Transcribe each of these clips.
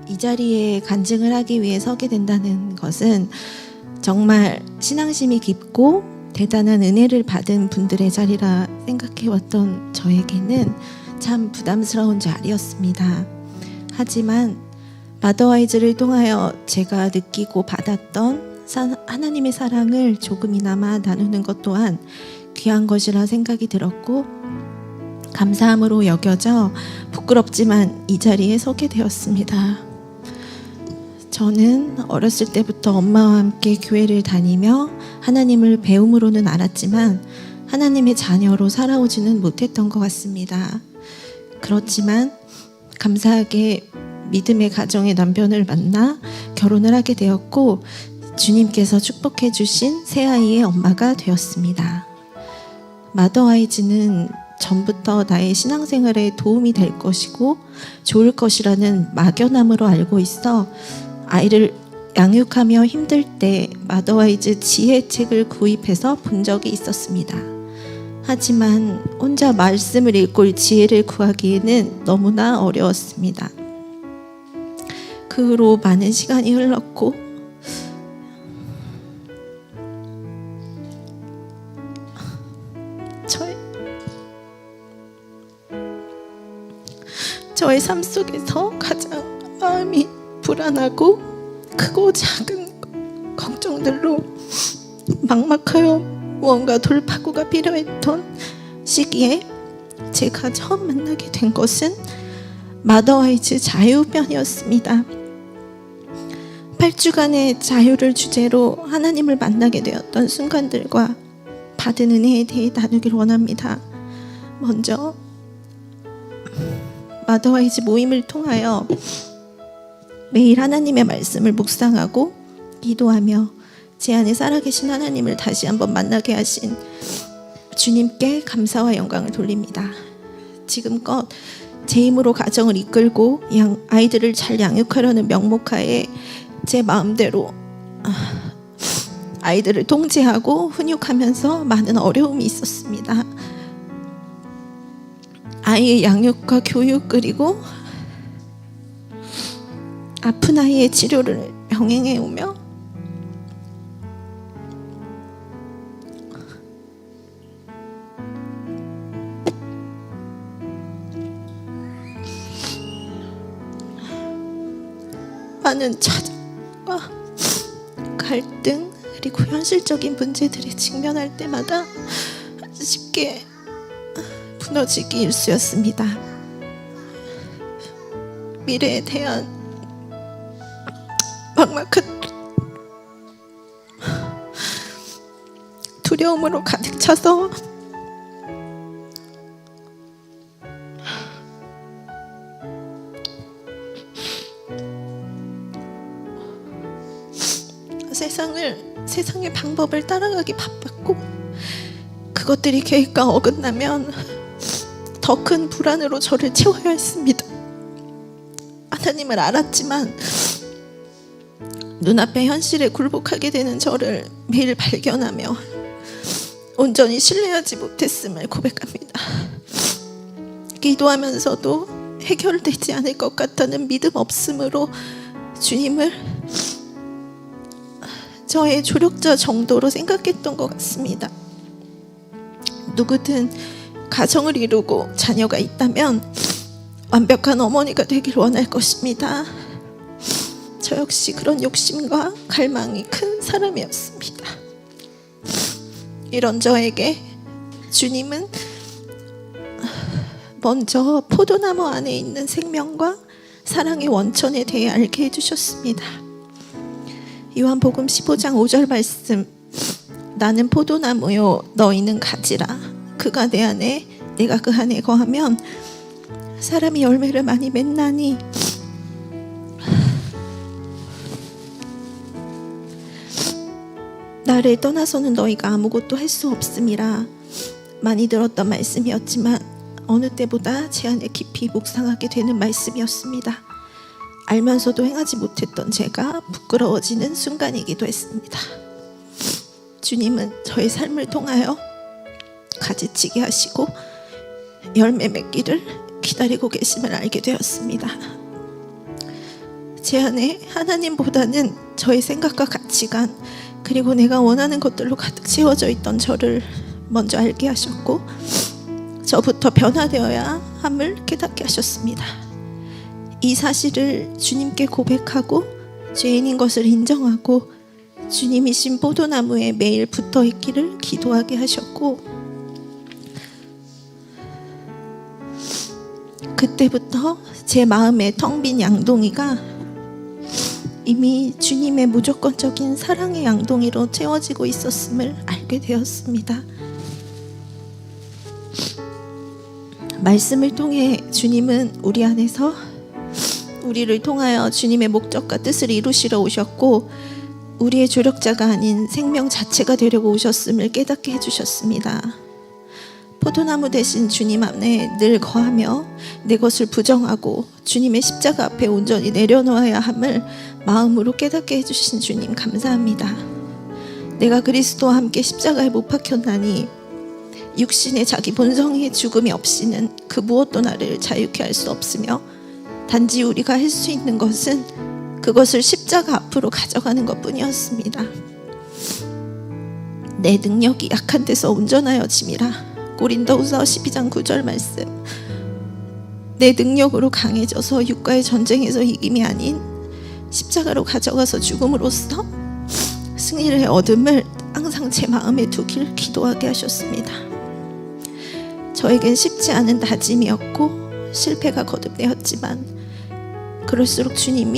이 자리에 간증을 하기 위해 서게 된다는 것은 정말 신앙심이 깊고 대단한 은혜를 받은 분들의 자리라 생각해왔던 저에게는 참 부담스러운 자리였습니다. 하지만 마더와이즈를 통하여 제가 느끼고 받았던 하나님의 사랑을 조금이나마 나누는 것 또한 귀한 것이라 생각이 들었고 감사함으로 여겨져 부끄럽지만 이 자리에 서게 되었습니다. 저는 어렸을 때부터 엄마와 함께 교회를 다니며 하나님을 배움으로는 알았지만 하나님의 자녀로 살아오지는 못했던 것 같습니다. 그렇지만 감사하게 믿음의 가정의 남편을 만나 결혼을 하게 되었고 주님께서 축복해 주신 새아이의 엄마가 되었습니다. 마더와이즈는 전부터 나의 신앙생활에 도움이 될 것이고 좋을 것이라는 막연함으로 알고 있어 아이를 양육하며 힘들 때 마더와이즈 지혜책을 구입해서 본 적이 있었습니다. 하지만 혼자 말씀을 읽고 지혜를 구하기에는 너무나 어려웠습니다. 그 후로 많은 시간이 흘렀고 저의 삶 속에서 가장 마음이 불안하고 크고 작은 걱정들로 막막하여 무언가 돌파구가 필요했던 시기에 제가 처음 만나게 된 것은 마더와이즈 자유편이었습니다. 8주간의 자유를 주제로 하나님을 만나게 되었던 순간들과 받은 은혜에 대해 나누길 원합니다. 먼저 마더와이즈 모임을 통하여 매일 하나님의 말씀을 묵상하고 기도하며 제 안에 살아계신 하나님을 다시 한번 만나게 하신 주님께 감사와 영광을 돌립니다. 지금껏 제 힘으로 가정을 이끌고 아이들을 잘 양육하려는 명목하에 제 마음대로 아이들을 통제하고 훈육하면서 많은 어려움이 있었습니다. 아이의 양육과 교육 그리고 아픈 아이의 치료를 병행해 오며 많은 차별과 갈등 그리고 현실적인 문제들에 직면할 때마다 쉽게 무너지기 일쑤였습니다. 미래에 대한 막막한 두려움으로 가득 차서 세상의 방법을 따라가기 바빴고 그것들이 계획과 어긋나면 더 큰 불안으로 저를 채워야 했습니다. 하나님을 알았지만 눈앞의 현실에 굴복하게 되는 저를 매일 발견하며 온전히 신뢰하지 못했음을 고백합니다. 기도하면서도 해결되지 않을 것 같다는 믿음 없음으로 주님을 저의 조력자 정도로 생각했던 것 같습니다. 누구든 가정을 이루고 자녀가 있다면 완벽한 어머니가 되길 원할 것입니다. 저 역시 그런 욕심과 갈망이 큰 사람이었습니다. 이런 저에게 주님은 먼저 포도나무 안에 있는 생명과 사랑의 원천에 대해 알게 해주셨습니다. 요한복음 15장 5절 말씀, 나는 포도나무요 너희는 가지라. 그가 내 안에 내가 그 안에 거하면 사람이 열매를 많이 맺나니 나를 떠나서는 너희가 아무것도 할 수 없음이라. 많이 들었던 말씀이었지만 어느 때보다 제 안에 깊이 묵상하게 되는 말씀이었습니다. 알면서도 행하지 못했던 제가 부끄러워지는 순간이기도 했습니다. 주님은 저의 삶을 통하여 가지치게 하시고 열매 맺기를 기다리고 계심을 알게 되었습니다. 제 안에 하나님보다는 저의 생각과 가치관 그리고 내가 원하는 것들로 가득 채워져 있던 저를 먼저 알게 하셨고 저부터 변화되어야 함을 깨닫게 하셨습니다. 이 사실을 주님께 고백하고 죄인인 것을 인정하고 주님이신 포도나무에 매일 붙어 있기를 기도하게 하셨고 그때부터 제 마음에 텅 빈 양동이가 이미 주님의 무조건적인 사랑의 양동이로 채워지고 있었음을 알게 되었습니다. 말씀을 통해 주님은 우리 안에서 우리를 통하여 주님의 목적과 뜻을 이루시러 오셨고 우리의 조력자가 아닌 생명 자체가 되려고 오셨음을 깨닫게 해주셨습니다. 포도나무 대신 주님 안에 늘 거하며 내 것을 부정하고 주님의 십자가 앞에 온전히 내려놓아야 함을 마음으로 깨닫게 해주신 주님 감사합니다. 내가 그리스도와 함께 십자가에 못 박혔나니 육신의 자기 본성의 죽음이 없이는 그 무엇도 나를 자유케 할 수 없으며 단지 우리가 할 수 있는 것은 그것을 십자가 앞으로 가져가는 것뿐이었습니다. 내 능력이 약한 데서 온전하여짐이라 고린도후서 12장 9절 말씀. 내 능력으로 강해져서 육과의 전쟁에서 이김이 아닌 십자가로 가져가서 죽음으로써 승리를 얻음을 항상 제 마음에 두길 기도하게 하셨습니다. 저에겐 쉽지 않은 다짐이었고 실패가 거듭되었지만 그럴수록 주님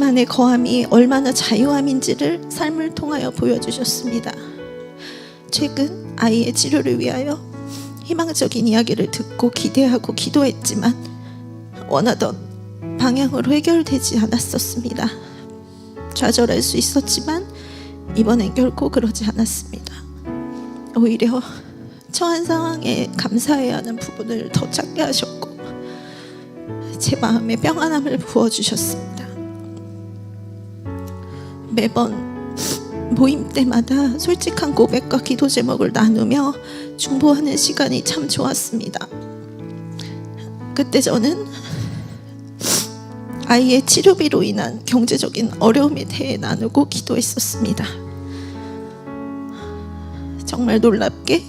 안에 거함이 얼마나 자유함인지를 삶을 통하여 보여주셨습니다. 최근 아이의 치료를 위하여 희망적인 이야기를 듣고 기대하고 기도했지만 원하던 방향으로 해결되지 않았었습니다. 좌절할 수 있었지만 이번엔 결코 그러지 않았습니다. 오히려 처한 상황에 감사해야 하는 부분을 더 찾게 하셨고 제 마음에 평안함을 부어주셨습니다. 매번 모임 때마다 솔직한 고백과 기도 제목을 나누며 중보하는 시간이 참 좋았습니다. 그때 저는 아이의 치료비로 인한 경제적인 어려움에 대해 나누고 기도했었습니다. 정말 놀랍게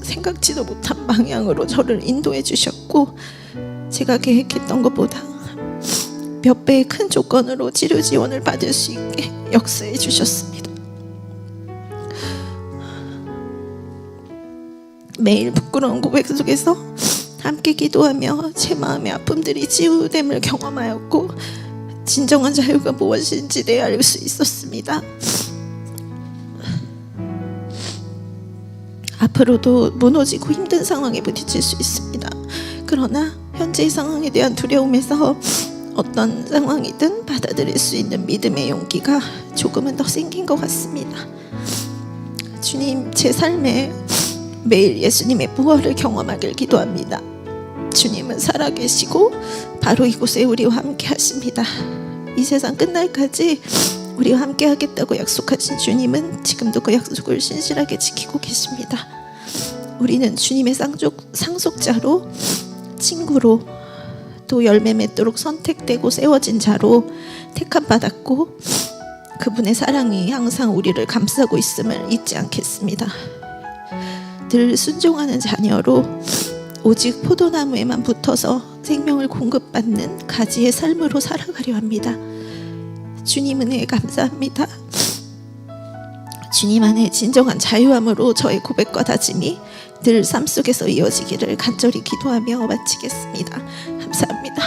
생각지도 못한 방향으로 저를 인도해 주셨고 제가 계획했던 것보다 몇 배의 큰 조건으로 치료 지원을 받을 수 있게 역사해 주셨습니다. 매일 부끄러운 고백 속에서 함께 기도하며 제 마음의 아픔들이 치유됨을 경험하였고 진정한 자유가 무엇인지 내 알 수 있었습니다. 앞으로도 무너지고 힘든 상황에 부딪힐 수 있습니다. 그러나 현재의 상황에 대한 두려움에서 어떤 상황이든 받아들일 수 있는 믿음의 용기가 조금은 더 생긴 것 같습니다. 주님, 제 삶에 매일 예수님의 부활을 경험하길 기도합니다. 주님은 살아계시고 바로 이곳에 우리와 함께 하십니다. 이 세상 끝날까지 우리와 함께 하겠다고 약속하신 주님은 지금도 그 약속을 신실하게 지키고 계십니다. 우리는 주님의 상속자로, 친구로, 또 열매 맺도록 선택되고 세워진 자로 택함받았고 그분의 사랑이 항상 우리를 감싸고 있음을 잊지 않겠습니다. 늘 순종하는 자녀로 오직 포도나무에만 붙어서 생명을 공급받는 가지의 삶으로 살아가려 합니다. 주님 은혜에 감사합니다. 주님 안에 진정한 자유함으로 저의 고백과 다짐이 늘 삶 속에서 이어지기를 간절히 기도하며 마치겠습니다. 감사합니다.